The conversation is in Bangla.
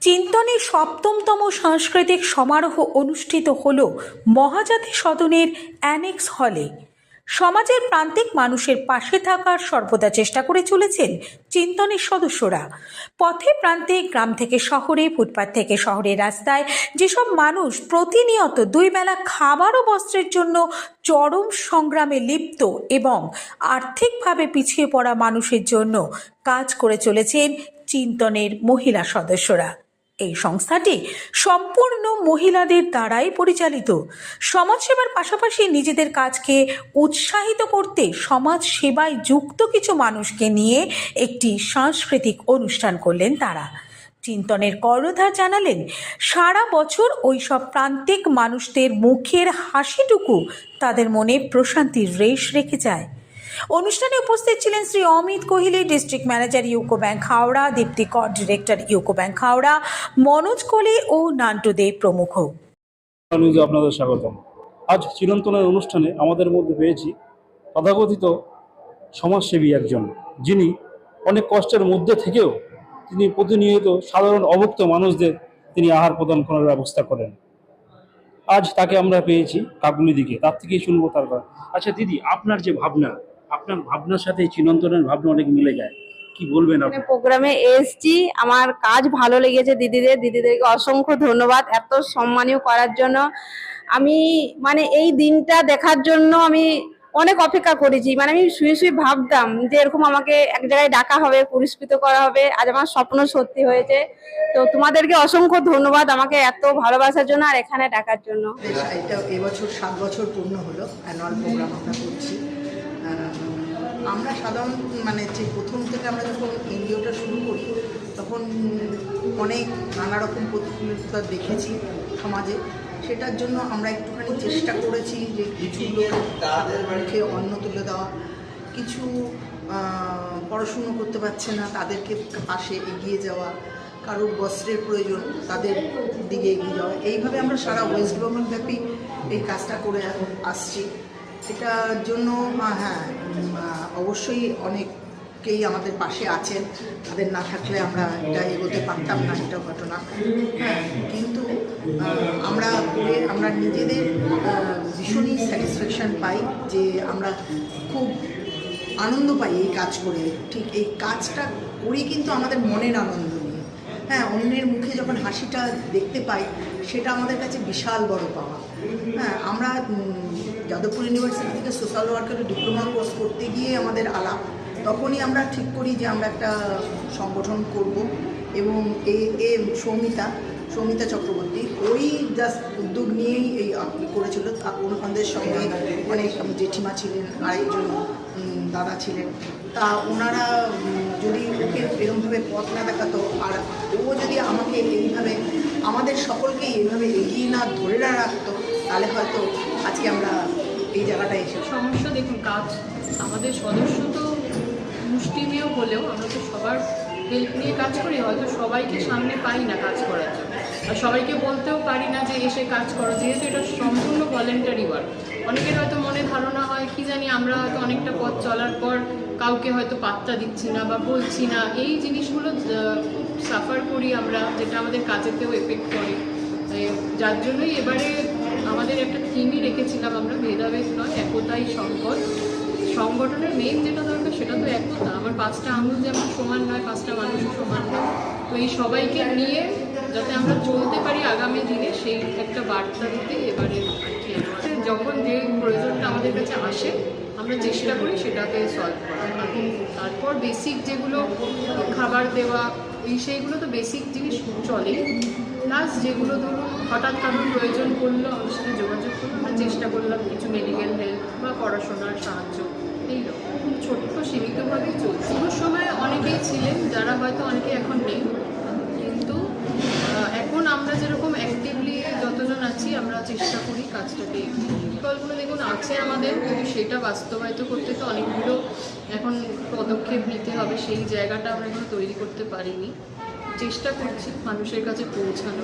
চিন্তনের ৭ম সাংস্কৃতিক সমারোহ অনুষ্ঠিত হল মহাজাতি সদনের অ্যানেক্স হলে। সমাজের প্রান্তিক মানুষের পাশে থাকার সর্বদা চেষ্টা করে চলেছেন চিন্তনের সদস্যরা। পথে প্রান্তে, গ্রাম থেকে শহরে, ফুটপাত থেকে শহরের রাস্তায় যেসব মানুষ প্রতিনিয়ত দুই বেলা খাবার ও বস্ত্রের জন্য চরম সংগ্রামে লিপ্ত এবং আর্থিকভাবে পিছিয়ে পড়া মানুষের জন্য কাজ করে চলেছেন চিন্তনের মহিলা সদস্যরা। এই সংস্থাটি সম্পূর্ণ মহিলাদের দ্বারাই পরিচালিত। সমাজসেবার পাশাপাশি নিজেদের কাজকে উৎসাহিত করতে সমাজ সেবায় যুক্ত কিছু মানুষকে নিয়ে একটি সাংস্কৃতিক অনুষ্ঠান করলেন তারা। চিন্তনের কর্ণধার জানালেন, সারা বছর ওই সব প্রান্তিক মানুষদের মুখের হাসিটুকু তাদের মনে প্রশান্তির রেশ রেখে যায়। অনুষ্ঠানে উপস্থিত ছিলেন Shri Amit Kohli, district manager UCO Bank Howrah, Dipti Kar, director UCO Bank Howrah, Manoj Kohli ও নান্টু দে প্রমুখ। আপনাদের স্বাগতম। আজ চিরন্তনের অনুষ্ঠানে আমাদের মধ্যে পেয়েছি তথাকথিত সমাজসেবী একজন, যিনি অনেক কষ্টের মধ্যে থেকেও তিনি প্রতিনিয়ত সাধারণ অভুক্ত মানুষদের তিনি আহার প্রদান করার ব্যবস্থা করেন। আজ তাকে আমরা পেয়েছি কাকুলি দিকে, তার থেকেই শুনবো তার কথা। আচ্ছা দিদি, আপনার যে ভাবনা, আপনার ভাবনার সাথে চিরন্তনের ভাবনা অনেক মিলে যায়, কি বলবেন আপনি? প্রোগ্রামে এসেছি, আমার কাজ ভালো লেগেছে। দিদিদেরকে অসংখ্য ধন্যবাদ এত সম্মানীয় করার জন্য। আমি এই দিনটা দেখার জন্য আমি অনেক অপেক্ষা করেছি। আমি শুয়ে শুয়ে ভাবতাম যে এরকম আমাকে এক জায়গায় ডাকা হবে, পুরস্কৃত করা হবে। আজ আমার স্বপ্ন সত্যি হয়েছে। তো তোমাদেরকে অসংখ্য ধন্যবাদ আমাকে এত ভালোবাসার জন্য আর এখানে ডাকার জন্য। এটা এবছর 7 বছর পূর্ণ হলো অ্যানুয়াল প্রোগ্রাম আমরা করছি। আমরা সাধারণত যে প্রথম থেকে আমরা যখন এনজিওটা শুরু করি তখন অনেক নানা রকম প্রতিকূলতা দেখেছি সমাজে। সেটার জন্য আমরা একটুখানি চেষ্টা করেছি যে কিছু লোককে অন্ন তুলে দেওয়া, কিছু পড়াশুনো করতে পারছে না তাদেরকে পাশে এগিয়ে যাওয়া, কারোর বস্ত্রের প্রয়োজন তাদের দিকে এগিয়ে যাওয়া। এইভাবে আমরা সারা ওয়েস্ট বেঙ্গল ব্যাপী এই কাজটা করে আসছি। এটার জন্য অবশ্যই অনেকেই আমাদের পাশে আছেন, তাদের না থাকলে আমরা এটা এগোতে পারতাম না, এটা ঘটনা। কিন্তু আমরা নিজেদের ভীষণই স্যাটিসফ্যাকশন পাই যে আমরা খুব আনন্দ পাই এই কাজ করে। ঠিক এই কাজটা করি কিন্তু আমাদের মনের আনন্দ নিয়ে। অন্যের মুখে যখন হাসিটা দেখতে পাই সেটা আমাদের কাছে বিশাল বড় পাওয়া। আমরা যাদবপুর ইউনিভার্সিটি থেকে সোশ্যাল ওয়ার্কারের ডিপ্লোমা কোর্স করতে গিয়ে আমাদের আলাপ, তখনই আমরা ঠিক করি যে আমরা একটা সংগঠন করব। এবং সৌমিতা চক্রবর্তী ওই জাস্ট উদ্যোগ নিয়েই এই করেছিল। ওনাদের সঙ্গে অনেক জেঠিমা ছিলেন, আরেকজন দাদা ছিলেন। তা ওনারা যদি ওকে এরকমভাবে পথ না দেখাতো আর ও যদি আমাকে এইভাবে আমাদের সকলকে এইভাবে এগিয়ে না ধরে না রাখতো, তাহলে হয়তো আজকে আমরা এই জায়গাটায় এসে সমস্যা। দেখুন, কাজ আমাদের সদস্য তো মুষ্টিমেয় হলেও আমরা তো সবার হেল্প নিয়ে কাজ করি। হয়তো সবাইকে সামনে পাই না কাজ করার জন্য, আর সবাইকে বলতেও পারি না যে এসে কাজ করো, যেহেতু এটা সম্পূর্ণ ভলেন্টারি ওয়ার্ক। অনেকের হয়তো মনে ধারণা হয় কি জানি আমরা হয়তো অনেকটা পথ চলার পর কাউকে হয়তো পাত্তা দিচ্ছি না বা বলছি না। এই জিনিসগুলো খুব সাফার করি আমরা, যেটা আমাদের কাজেতেও এফেক্ট করে। যার জন্যই এবারে আমাদের একটা থিমই রেখেছিলাম আমরা, ভেদাভেদ নয় একতাই সংকট। সংগঠনের মেইন যেটা দরকার সেটা তো একতা। আমার 5টা আঙুল যেমন সমান নয়, 5টা মানুষও সমান নয়। তো এই সবাইকে নিয়ে যাতে আমরা চলতে পারি আগামী দিনে, সেই একটা বার্তা দিতে এবারে যখন যে প্রয়োজনটা আমাদের কাছে আসে আমরা চেষ্টা করি সেটাকে সলভ করার। এখন তারপর বেসিক যেগুলো খাবার দেওয়া সেইগুলো তো বেসিক জিনিস চলেই। প্লাস যেগুলো ধরুন হঠাৎ কারোর প্রয়োজন পড়লো আমার সাথে যোগাযোগ করলো, আমরা চেষ্টা করলাম কিছু মেডিকেল হেল্প বা পড়াশোনার সাহায্য, এইরকম খুব ছোট্ট সীমিতভাবেই চলছে। পুরো সময় অনেকেই ছিলেন যারা হয়তো অনেকে এখন নেই, কিন্তু এখন আমরা যেরকম অ্যাক্টিভলি যতজন আছি আমরা চেষ্টা করি কাজটাকে। বিকল্পগুলো দেখুন আছে আমাদের, কিন্তু সেটা বাস্তবায়িত করতে তো অনেকগুলো এখন পদক্ষেপ নিতে হবে। সেই জায়গাটা আমরা এখনো তৈরি করতে পারিনি। চেষ্টা করছি মানুষের কাছে পৌঁছানো।